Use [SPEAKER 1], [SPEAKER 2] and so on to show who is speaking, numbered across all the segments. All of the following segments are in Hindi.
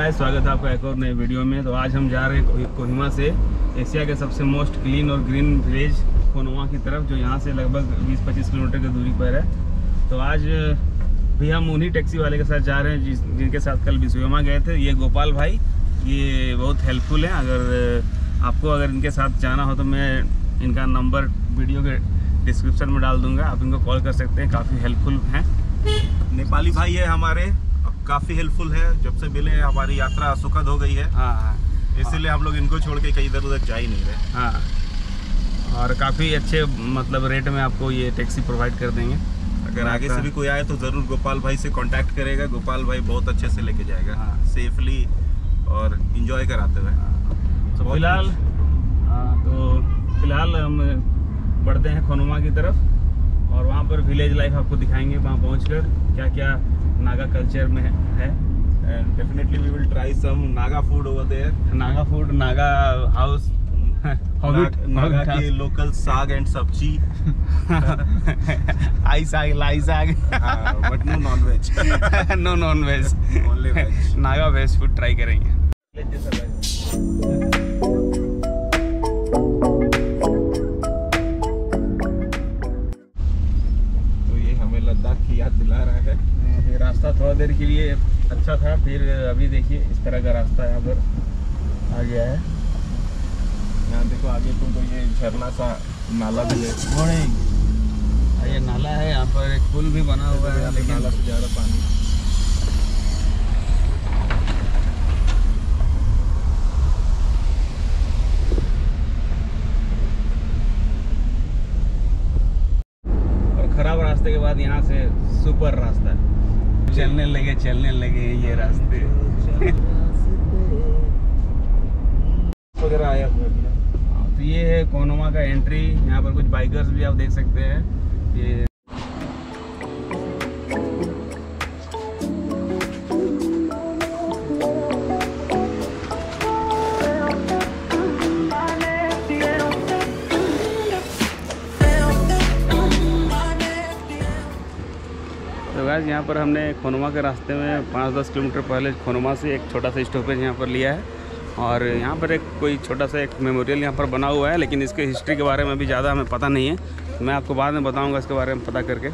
[SPEAKER 1] गाइस, स्वागत है आपका एक और नए वीडियो में। तो आज हम जा रहे हैं कोहिमा से एशिया के सबसे मोस्ट क्लीन और ग्रीन विलेज कोनोमा की तरफ, जो यहाँ से लगभग 20-25 किलोमीटर की दूरी पर है। तो आज भी हम उन्हीं टैक्सी वाले के साथ जा रहे हैं जिनके साथ कल विश्वकर्मा गए थे। ये गोपाल भाई, ये बहुत हेल्पफुल हैं। अगर इनके साथ जाना हो तो मैं इनका नंबर वीडियो के डिस्क्रिप्शन में डाल दूँगा, आप इनको कॉल कर सकते हैं। काफ़ी हेल्पफुल हैं।
[SPEAKER 2] नेपाली भाई है हमारे, काफ़ी हेल्पफुल है। जब से मिले हमारी यात्रा सुखद हो गई है।
[SPEAKER 1] हाँ,
[SPEAKER 2] इसीलिए हम लोग इनको छोड़ के कहीं इधर उधर जा ही नहीं रहे।
[SPEAKER 1] हाँ, और काफ़ी अच्छे मतलब रेट में आपको ये टैक्सी प्रोवाइड कर देंगे।
[SPEAKER 2] अगर आगे से भी कोई आए तो ज़रूर गोपाल भाई से कांटेक्ट करेगा। गोपाल भाई बहुत अच्छे से लेके जाएगा।
[SPEAKER 1] हाँ।
[SPEAKER 2] सेफली और इंजॉय कराते हुए।
[SPEAKER 1] तो फिलहाल हम बढ़ते हैं कोनोमा की तरफ और वहाँ पर विलेज लाइफ आपको दिखाएंगे। वहाँ पहुँचकर क्या क्या नागा कल्चर में है।
[SPEAKER 2] And definitely we will try some Naga food over there.
[SPEAKER 1] Naga food, Naga house,
[SPEAKER 2] Naga के लोकल साग एंड सब्जी।
[SPEAKER 1] आई साग, लाई saag,
[SPEAKER 2] but no non veg.
[SPEAKER 1] No non veg,
[SPEAKER 2] only veg.
[SPEAKER 1] Naga veg food try करेंगे।
[SPEAKER 2] तो ये हमें लद्दाख की याद दिला रहा है।
[SPEAKER 1] ये रास्ता थोड़ा देर के लिए अच्छा था, फिर अभी देखिए इस तरह का रास्ता यहाँ पर आ गया है।
[SPEAKER 2] यहाँ देखो आगे तो ये झरना सा नाला भी है।
[SPEAKER 1] ये नाला है, यहाँ पर एक पुल भी बना हुआ है, लेकिन
[SPEAKER 2] नाला से जा रहा पानी।
[SPEAKER 1] और खराब रास्ते के बाद यहाँ से सुपर रास्ता है। चलने लगे ये रास्ते
[SPEAKER 2] वगैरह आया हुआ है।
[SPEAKER 1] तो ये है कोनोमा का एंट्री। यहाँ पर कुछ बाइकर्स भी आप देख सकते हैं। ये तो गाइस, यहाँ पर हमने कोनोमा के रास्ते में 5-10 किलोमीटर पहले कोनोमा से एक छोटा सा स्टॉपेज यहाँ पर लिया है। और यहाँ पर कोई छोटा सा एक मेमोरियल यहाँ पर बना हुआ है, लेकिन इसके हिस्ट्री के बारे में अभी ज़्यादा हमें पता नहीं है। मैं आपको बाद में बताऊँगा इसके बारे में पता करके।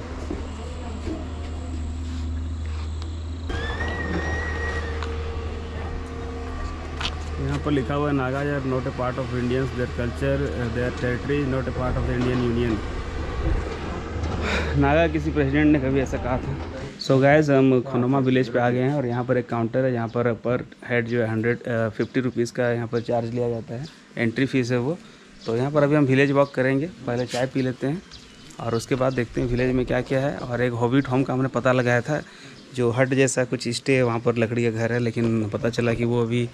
[SPEAKER 1] यहाँ पर लिखा हुआ है Nagas are not a part of Indians, their culture, their territory is not a part of the Indian Union. Naga किसी प्रेसिडेंट ने कभी ऐसा कहा था। सो गाइस, हम कोनोमा विलेज पे आ गए हैं और यहाँ पर एक काउंटर है। यहाँ पर पर हेड जो है 150 रुपीज़ का यहाँ पर चार्ज लिया जाता है, एंट्री फीस है वो। तो यहाँ पर अभी हम विलेज वॉक करेंगे। पहले चाय पी लेते हैं और उसके बाद देखते हैं विलेज में क्या क्या है। और एक हॉबिट होम का हमने पता लगाया था, जो हट जैसा कुछ स्टे है, वहाँ पर लकड़ी का घर है, लेकिन पता चला कि वो अभी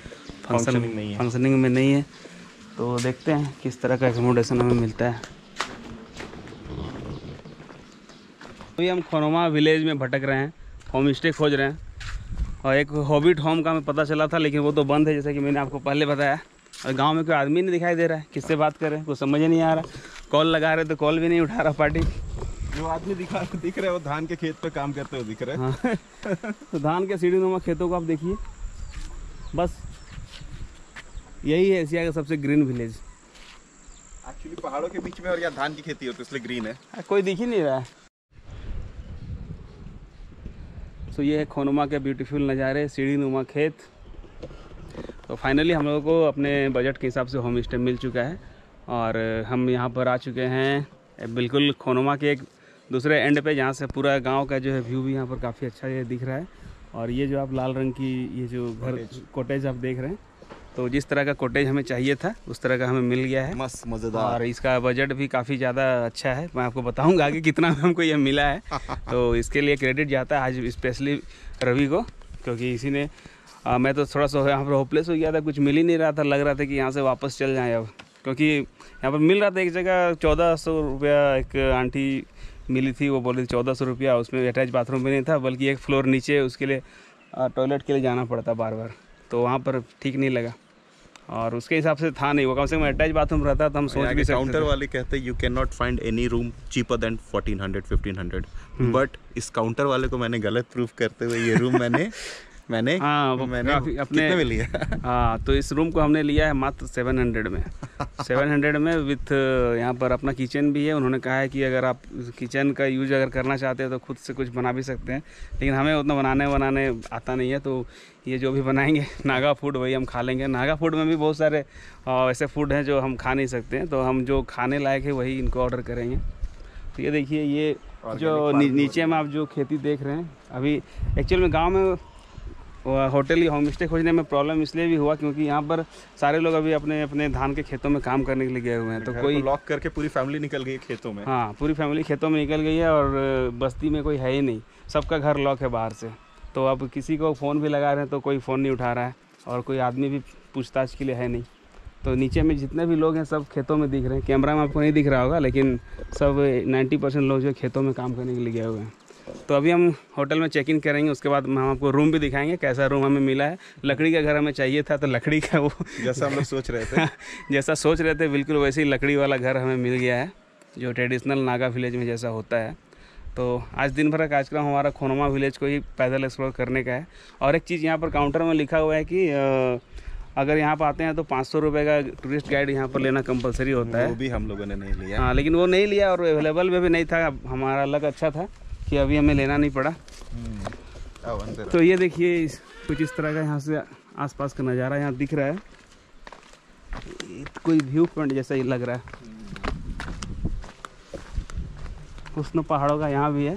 [SPEAKER 1] फंक्शनिंग में नहीं है। तो देखते हैं किस तरह का एकोमोडेशन हमें मिलता है। अभी हम कोनोमा विलेज में भटक रहे हैं, होम स्टे खोज रहे हैं। और एक हॉबिट होम का हमें पता चला था, लेकिन वो तो बंद है, जैसा कि मैंने आपको पहले बताया। और गांव में कोई आदमी नहीं दिखाई दे रहा है, किससे बात करें कुछ समझ ही नहीं आ रहा। कॉल लगा रहे तो कॉल भी नहीं उठा रहा पार्टी।
[SPEAKER 2] जो आदमी दिख रहे हैं वो धान के खेत पे काम करते हुए दिख रहे हैं।
[SPEAKER 1] हाँ। तो धान के सीढ़ीनुमा खेतों को आप देखिए, बस यही है एशिया का सबसे ग्रीन विलेज।
[SPEAKER 2] एक्चुअली पहाड़ों के बीच में और यहाँ धान की खेती होती है, इसलिए ग्रीन है।
[SPEAKER 1] कोई दिख ही नहीं रहा है। तो ये है कोनोमा के ब्यूटीफुल नज़ारे, सीढ़ीनुमा खेत। तो फाइनली हम लोगों को अपने बजट के हिसाब से होम स्टे मिल चुका है और हम यहाँ पर आ चुके हैं बिल्कुल कोनोमा के एक दूसरे एंड पे, जहाँ से पूरा गांव का जो है व्यू भी यहाँ पर काफ़ी अच्छा ये दिख रहा है। और ये जो आप लाल रंग की ये जो घर कॉटेज आप देख रहे हैं, तो जिस तरह का कॉटेज हमें चाहिए था उस तरह का हमें मिल गया है।
[SPEAKER 2] मस्त मज़ेदार।
[SPEAKER 1] और इसका बजट भी काफ़ी ज़्यादा अच्छा है। मैं आपको बताऊंगा आगे कितना हमको ये मिला है। तो इसके लिए क्रेडिट जाता है आज स्पेशली रवि को, क्योंकि इसी ने मैं तो थोड़ा सा यहाँ पर होपलेस हो गया था, कुछ मिल ही नहीं रहा था। लग रहा था कि यहाँ से वापस चल जाएँ अब, क्योंकि यहाँ पर मिल रहा था एक जगह 1400 रुपया। एक आंटी मिली थी, वो बोल रही थी 1400 रुपया। उसमें अटैच बाथरूम भी नहीं था, बल्कि एक फ्लोर नीचे उसके लिए टॉयलेट के लिए जाना पड़ता बार बार। तो वहाँ पर ठीक नहीं लगा और उसके हिसाब से था नहीं वो। कम से कम अटैच बाथरूम रहता तो हम सोच भी सकते।
[SPEAKER 2] काउंटर वाले कहते हैं you can not find any room cheaper than 1400-1500, but इस काउंटर वाले को मैंने गलत प्रूफ करते हुए ये रूम मैंने मैंने
[SPEAKER 1] काफी अपने
[SPEAKER 2] कितने में लिया?
[SPEAKER 1] हाँ, तो इस रूम को हमने लिया है मात्र 700 में। 700 में विथ यहाँ पर अपना किचन भी है। उन्होंने कहा है कि अगर आप किचन का यूज अगर करना चाहते हैं तो खुद से कुछ बना भी सकते हैं, लेकिन हमें उतना बनाने आता नहीं है। तो ये जो भी बनाएंगे नागा फूड वही हम खा लेंगे। नागा फूड में भी बहुत सारे ऐसे फूड हैं जो हम खा नहीं सकते हैं, तो हम जो खाने लायक है वही इनको ऑर्डर करेंगे। तो ये देखिए, ये जो नीचे में आप जो खेती देख रहे हैं, अभी एक्चुअल में गांव में होटल या होम स्टे खोजने में प्रॉब्लम इसलिए भी हुआ क्योंकि यहाँ पर सारे लोग अभी अपने अपने धान के खेतों में काम करने के लिए गए हुए हैं। तो कोई
[SPEAKER 2] लॉक करके पूरी फैमिली निकल गई खेतों में।
[SPEAKER 1] हाँ, पूरी फैमिली खेतों में निकल गई है और बस्ती में कोई है ही नहीं, सबका घर लॉक है बाहर से। तो अब किसी को फ़ोन भी लगा रहे हैं तो कोई फ़ोन नहीं उठा रहा है और कोई आदमी भी पूछताछ के लिए है नहीं। तो नीचे में जितने भी लोग हैं सब खेतों में दिख रहे हैं। कैमरा में आपको नहीं दिख रहा होगा, लेकिन सब 90% लोग जो खेतों में काम करने के लिए गए हुए हैं। तो अभी हम होटल में चेक इन करेंगे, उसके बाद हम आपको रूम भी दिखाएंगे कैसा रूम हमें मिला है। लकड़ी का घर हमें चाहिए था, तो लकड़ी का वो
[SPEAKER 2] जैसा हम लोग सोच रहे थे
[SPEAKER 1] जैसा सोच रहे थे बिल्कुल वैसे ही लकड़ी वाला घर हमें मिल गया है, जो ट्रेडिशनल नागा विलेज में जैसा होता है। तो आज दिन भर का कार्यक्रम हमारा खोनमा विलेज को ही पैदल एक्सप्लोर करने का है। और एक चीज़ यहाँ पर काउंटर में लिखा हुआ है कि अगर यहाँ पर आते हैं तो 500 रुपये का टूरिस्ट गाइड यहाँ पर लेना कंपलसरी होता है।
[SPEAKER 2] वो भी हम लोगों ने नहीं लिया।
[SPEAKER 1] हाँ, लेकिन वो नहीं लिया और अवेलेबल में भी नहीं था। हमारा लक अच्छा था कि अभी हमें लेना नहीं पड़ा। तो ये देखिए, कुछ इस तरह का यहाँ से आसपास का नज़ारा यहाँ दिख रहा है। कोई व्यू पॉइंट जैसा ही लग रहा है। उष्ण पहाड़ों का यहाँ भी है।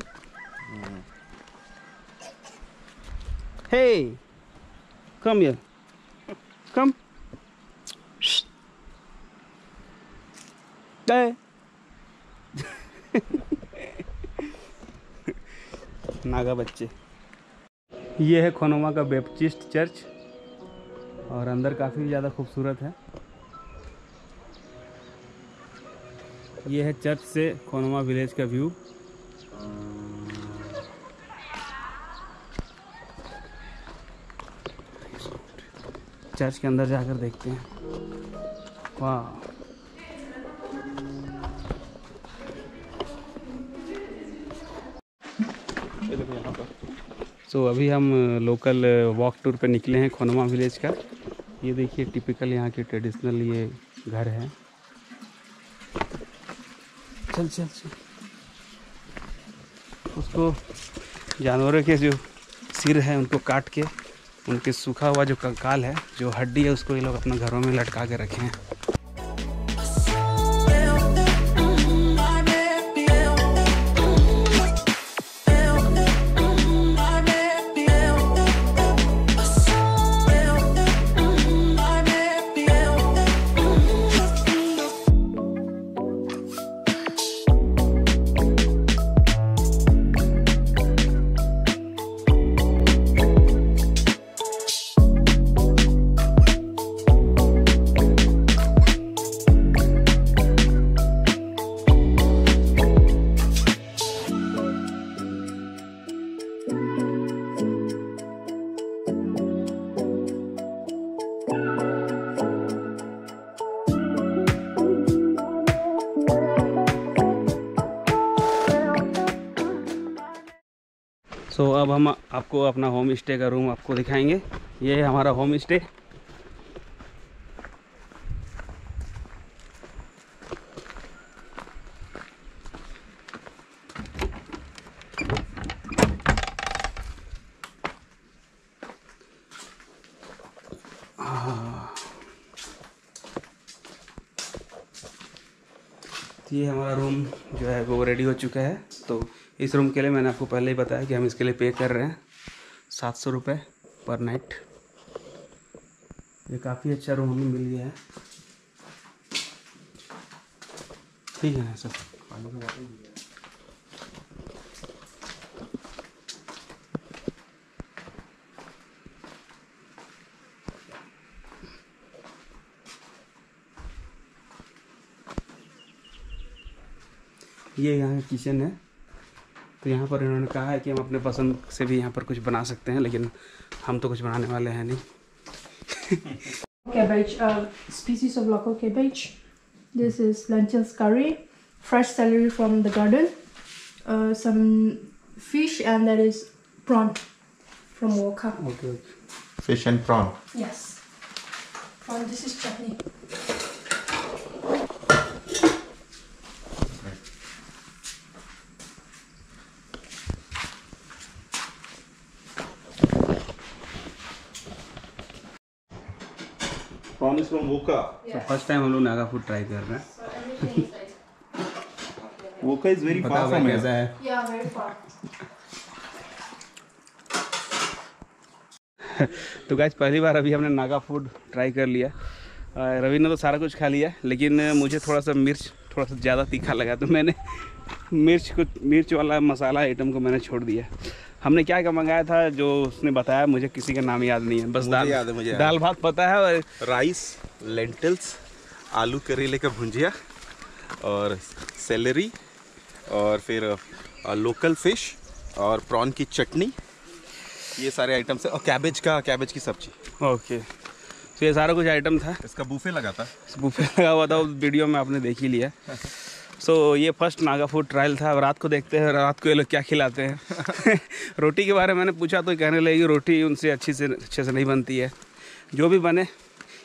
[SPEAKER 1] हे, कम हियर, कम। नागा बच्चे। ये है खोनोमा का बैप्टिस्ट चर्च और अंदर काफ़ी ज़्यादा खूबसूरत है। ये है चर्च से खोनोमा विलेज का व्यू। चर्च के अंदर जाकर देखते हैं। वाह, तो अभी हम लोकल वॉक टूर पे निकले हैं खोनमा विलेज का। ये देखिए, टिपिकल यहाँ के ट्रेडिशनल ये घर है। चल चल चल। उसको जानवरों के जो सिर है उनको काट के उनके सूखा हुआ जो कंकाल है, जो हड्डी है, उसको ये लोग अपने घरों में लटका के रखे हैं। सो अब हम आपको अपना होम स्टे का रूम आपको दिखाएंगे। ये है हमारा होम स्टे। ये हमारा रूम जो है वो रेडी हो चुका है। तो इस रूम के लिए मैंने आपको पहले ही बताया कि हम इसके लिए पे कर रहे हैं 700 रुपये पर नाइट। ये काफ़ी अच्छा रूम हमें मिल गया है। ठीक है ना सर? पानी की बोतल भी है। ये यहाँ का किचन है। तो यहाँ पर इन्होंने कहा है कि हम अपने पसंद से भी यहाँ पर कुछ बना सकते हैं, लेकिन हम तो कुछ बनाने वाले हैं नहीं।
[SPEAKER 3] Cabbage, species of local cabbage. This is lentils curry, fresh celery from the garden, some fish, and that is prawn from Walker.
[SPEAKER 1] Okay.
[SPEAKER 2] Fish and prawn.
[SPEAKER 3] Yes. Prawn, this is chutney.
[SPEAKER 2] Prawn is from Woka.
[SPEAKER 1] तो फर्स्ट टाइम हम लोग नागा फूड ट्राई कर रहे हैं.
[SPEAKER 3] So everything is like.
[SPEAKER 2] Woka is very far from here.
[SPEAKER 1] कैसा है?
[SPEAKER 3] Yeah, very far.
[SPEAKER 1] तो गाइस पहली बार अभी हमने नागा फूड ट्राई कर लिया. रवि ने तो सारा कुछ खा लिया, लेकिन मुझे थोड़ा सा मिर्च थोड़ा सा ज़्यादा तीखा लगा, तो मैंने मिर्च वाला मसाला आइटम को मैंने छोड़ दिया. हमने क्या क्या मंगाया था जो उसने बताया, मुझे किसी का नाम याद नहीं है, बस दाल भात पता है और
[SPEAKER 2] राइस, लेंटिल्स, आलू करेले का भुंजिया और सेलरी और फिर लोकल फिश और प्रॉन की चटनी, ये सारे आइटम्स है. और कैबेज की सब्जी.
[SPEAKER 1] ओके. तो ये सारा कुछ आइटम था.
[SPEAKER 2] इसका बूफे लगा था.
[SPEAKER 1] बुफे लगा हुआ था, उस वीडियो में आपने देख ही लिया. सो ये फर्स्ट नागा फूड ट्रायल था. अब रात को देखते हैं रात को ये लोग क्या खिलाते हैं. रोटी के बारे में मैंने पूछा तो कहने लगी रोटी उनसे अच्छे से नहीं बनती है. जो भी बने,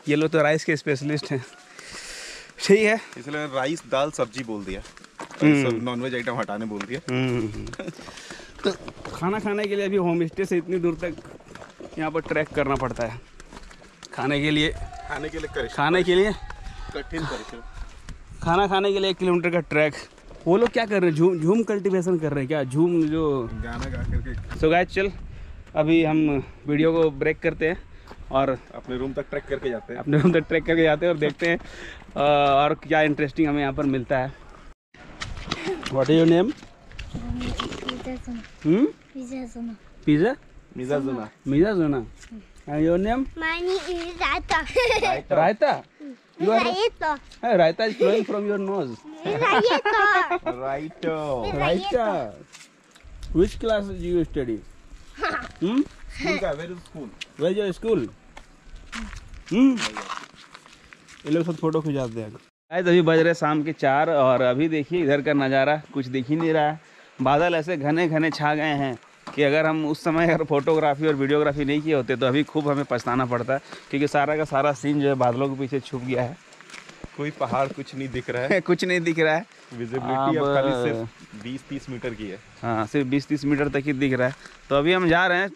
[SPEAKER 1] ये लोग तो राइस के स्पेशलिस्ट हैं. सही है,
[SPEAKER 2] इसलिए राइस दाल सब्जी बोल दिया, सब नॉनवेज आइटम हटाने बोल दिया.
[SPEAKER 1] तो खाना खाने के लिए अभी होम स्टे से इतनी दूर तक यहाँ पर ट्रैक करना पड़ता है. खाने के लिए
[SPEAKER 2] कठिन परिश्रम.
[SPEAKER 1] खाना खाने के लिए 1 किलोमीटर का ट्रैक. वो लोग क्या कर रहे हैं, झूम कल्टीवेशन कर रहे हैं क्या, झूम जो
[SPEAKER 2] गाना गा करके.
[SPEAKER 1] सो गाइस चल अभी हम वीडियो को ब्रेक करते हैं और
[SPEAKER 2] अपने रूम तक ट्रैक करके जाते हैं.
[SPEAKER 1] और देखते हैं और क्या इंटरेस्टिंग हमें यहाँ पर मिलता है. What is your name? Pizza. मिज़ाजुना. And your name?
[SPEAKER 4] My name is Rata.
[SPEAKER 1] Raita. You are
[SPEAKER 4] Raita.
[SPEAKER 1] Hey, Raita is flowing from your nose.
[SPEAKER 4] Raita.
[SPEAKER 2] Right.
[SPEAKER 1] Raita. Which class do you study?
[SPEAKER 2] School का, where is school?
[SPEAKER 1] Where is your school? ये लोग सब फोटो खिंचाते हैं. गाइस अभी बज रहे शाम के 4 और अभी देखिए इधर का नज़ारा कुछ दिख ही नहीं रहा है. बादल ऐसे घने घने छा गए हैं कि अगर हम उस समय अगर फोटोग्राफी और वीडियोग्राफी नहीं किए होते तो अभी खूब हमें पछताना पड़ता है, क्योंकि सारा का सारा सीन जो है बादलों के पीछे छुप गया है.
[SPEAKER 2] कोई पहाड़ कुछ नहीं दिख रहा है.
[SPEAKER 1] कुछ नहीं दिख रहा है.
[SPEAKER 2] विजिबिलिटी अब खाली सिर्फ 20-30 मीटर की है.
[SPEAKER 1] हाँ, सिर्फ 20-30 मीटर तक ही दिख रहा है. तो अभी हम जा रहे हैं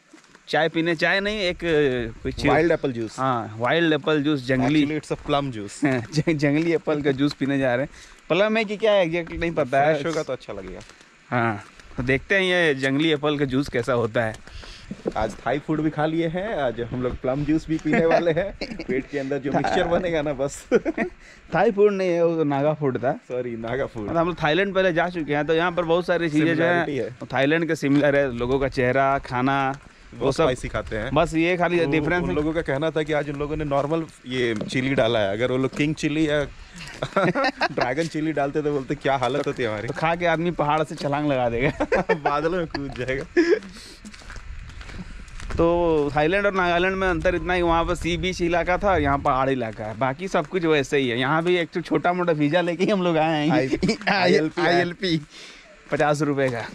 [SPEAKER 1] चाय पीने. चाय नहीं, एक
[SPEAKER 2] वाइल्ड एप्पल जूस.
[SPEAKER 1] हाँ, वाइल्ड एप्पल जूस. जंगली
[SPEAKER 2] इट्स अ प्लम जूस.
[SPEAKER 1] जंगली एप्पल का जूस पीने जा रहे हैं. प्लम है कि क्या है एग्जैक्ट नहीं पता है.
[SPEAKER 2] फ्रेश होगा तो अच्छा लगेगा.
[SPEAKER 1] हाँ, तो देखते हैं ये जंगली एप्पल का जूस कैसा होता है.
[SPEAKER 2] आज थाई फूड भी खा लिए हैं, आज हम लोग प्लम जूस भी पीने वाले हैं. पेट के अंदर जो मिक्सचर बनेगा ना, बस.
[SPEAKER 1] थाई फूड नहीं है, वो तो नागा फूड था.
[SPEAKER 2] Sorry, Naga food.
[SPEAKER 1] मतलब हम लोग थाईलैंड पहले जा चुके हैं, तो यहाँ पर बहुत सारी चीज़ें जो है थाईलैंड के सिमिलर है. लोगों का चेहरा, खाना, वो सब
[SPEAKER 2] सिखाते हैं.
[SPEAKER 1] बस ये खाली डिफरेंस.
[SPEAKER 2] उन लोगों का कहना था कि आज उन लोगों ने नॉर्मल ये चिली डाला है. अगर वो लोग किंग चिली या ड्रैगन चिली डालते तो बोलते क्या हालत होती है हमारी.
[SPEAKER 1] तो खा के आदमी पहाड़ से छलांग लगा देगा.
[SPEAKER 2] बादलों में कूद जाएगा.
[SPEAKER 1] तो थाईलैंड और नागालैंड में अंतर इतना ही, वहाँ पर सी बीच इलाका था, यहाँ पहाड़ी इलाका है. बाकी सब कुछ वैसे ही है. यहाँ भी एक छोटा मोटा वीज़ा लेके ही हम लोग आए हैं. ILP 50 रुपये का.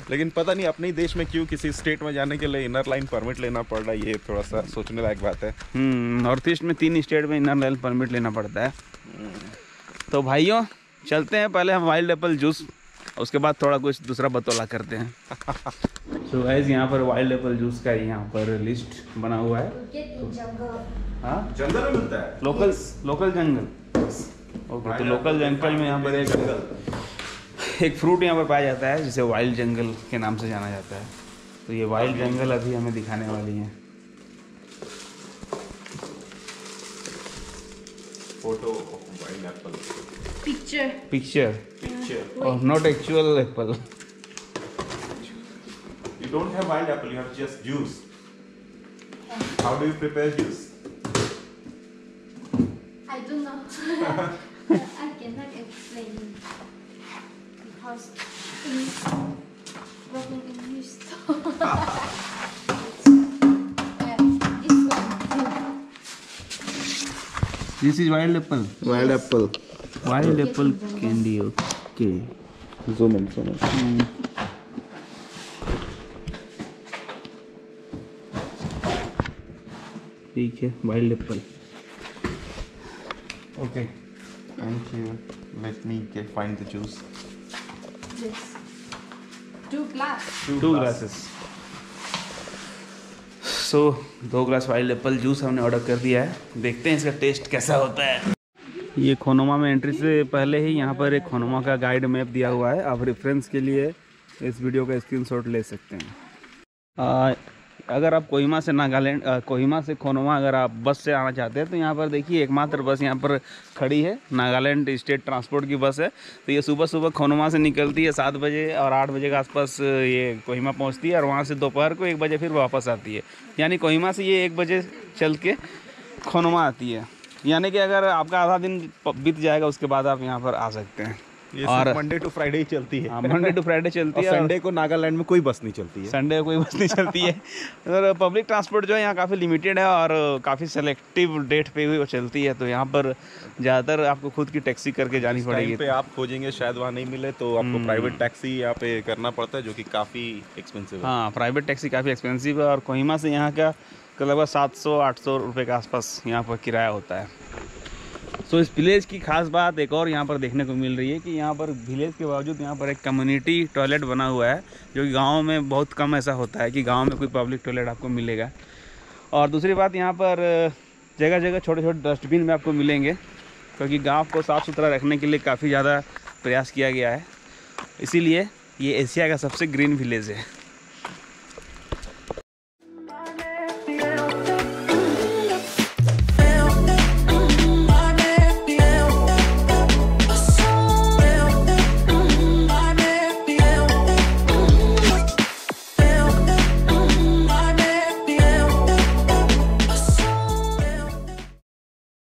[SPEAKER 2] लेकिन पता नहीं अपने देश में क्यों किसी स्टेट में जाने के लिए इनर लाइन परमिट लेना पड़ रहा है. ये थोड़ा सा सोचने लायक बात है.
[SPEAKER 1] नॉर्थ ईस्ट में 3 स्टेट में इनर लाइन परमिट लेना पड़ता है. तो भाइयों चलते हैं, पहले हम वाइल्ड एप्पल जूस, उसके बाद थोड़ा कुछ दूसरा बतौला करते हैं. तो गाइस यहाँ पर वाइल्ड एप्पल जूस का यहाँ पर लिस्ट बना हुआ है. हाँ,
[SPEAKER 2] जंगल में मिलता है.
[SPEAKER 1] लोकल जंगल. ओके, तो लोकल जंगल में यहाँ पर एक फ्रूट यहाँ पर पाया जाता है जिसे वाइल्ड जंगल के नाम से जाना जाता है. तो ये वाइल्ड जंगल अभी हमें दिखाने वाली है.
[SPEAKER 2] Photo of wild apple.
[SPEAKER 1] Picture और not actual apple.
[SPEAKER 2] You don't have wild apple, you have just juice. How do you prepare juice?
[SPEAKER 4] I don't know. I cannot explain because broken English. This one.
[SPEAKER 1] This is wild apple.
[SPEAKER 2] Wild apple.
[SPEAKER 1] Wild apple candy. Okay.
[SPEAKER 2] Zoom in.
[SPEAKER 1] ठीक है, wild Apple.
[SPEAKER 2] Okay. Thank you. Let me find the juice.
[SPEAKER 4] Yes. 2 glass.
[SPEAKER 1] 2 glasses. So 2 glass wild Apple juice हमने ऑर्डर कर दिया है। देखते हैं इसका टेस्ट कैसा होता है। ये खोनोमा में एंट्री से पहले ही यहाँ पर एक खोनोमा का गाइड मैप दिया हुआ है। आप रेफरेंस के लिए इस वीडियो का स्क्रीनशॉट ले सकते हैं। अगर आप कोहिमा से नागालैंड, कोहिमा से खोनोमा अगर आप बस से आना चाहते हैं तो यहाँ पर देखिए एकमात्र बस यहाँ पर खड़ी है, नागालैंड स्टेट ट्रांसपोर्ट की बस है। तो ये सुबह सुबह खोनोमा से निकलती है 7 बजे और 8 बजे के आसपास ये कोहिमा पहुँचती है और वहाँ से दोपहर को 1 बजे फिर वापस आती है। यानी कोहिमा से ये 1 बजे चल के खोनोमा आती है। यानी कि अगर आपका आधा दिन बीत जाएगा उसके बाद आप यहाँ पर आ सकते हैं।
[SPEAKER 2] ये और मंडे टू फ्राइडे ही चलती है।
[SPEAKER 1] मंडे टू फ्राइडे चलती है।
[SPEAKER 2] संडे को नागालैंड में कोई बस नहीं चलती है।
[SPEAKER 1] संडे को कोई बस नहीं चलती है। और पब्लिक ट्रांसपोर्ट जो है यहाँ काफ़ी लिमिटेड है और काफ़ी सेलेक्टिव डेट पे हुई वो चलती है। तो यहाँ पर ज़्यादातर आपको खुद की टैक्सी करके जानी पड़ेगी।
[SPEAKER 2] पे आप खोजेंगे शायद वहाँ नहीं मिले तो आपको प्राइवेट टैक्सी यहाँ पे करना पड़ता है, जो कि काफ़ी एक्सपेंसिव है।
[SPEAKER 1] हाँ, प्राइवेट टैक्सी काफ़ी एक्सपेंसिव है और कोहिमा से यहाँ का लगभग 700-800 रुपये के आसपास यहाँ पर किराया होता है। सो इस विलेज की खास बात एक और यहाँ पर देखने को मिल रही है कि यहाँ पर विलेज के बावजूद यहाँ पर एक कम्युनिटी टॉयलेट बना हुआ है, जो कि गाँव में बहुत कम ऐसा होता है कि गाँव में कोई पब्लिक टॉयलेट आपको मिलेगा। और दूसरी बात, यहाँ पर जगह जगह छोटे छोटे डस्टबिन में आपको मिलेंगे, क्योंकि गाँव को साफ़ सुथरा रखने के लिए काफ़ी ज़्यादा प्रयास किया गया है। इसीलिए ये एशिया का सबसे ग्रीन विलेज है।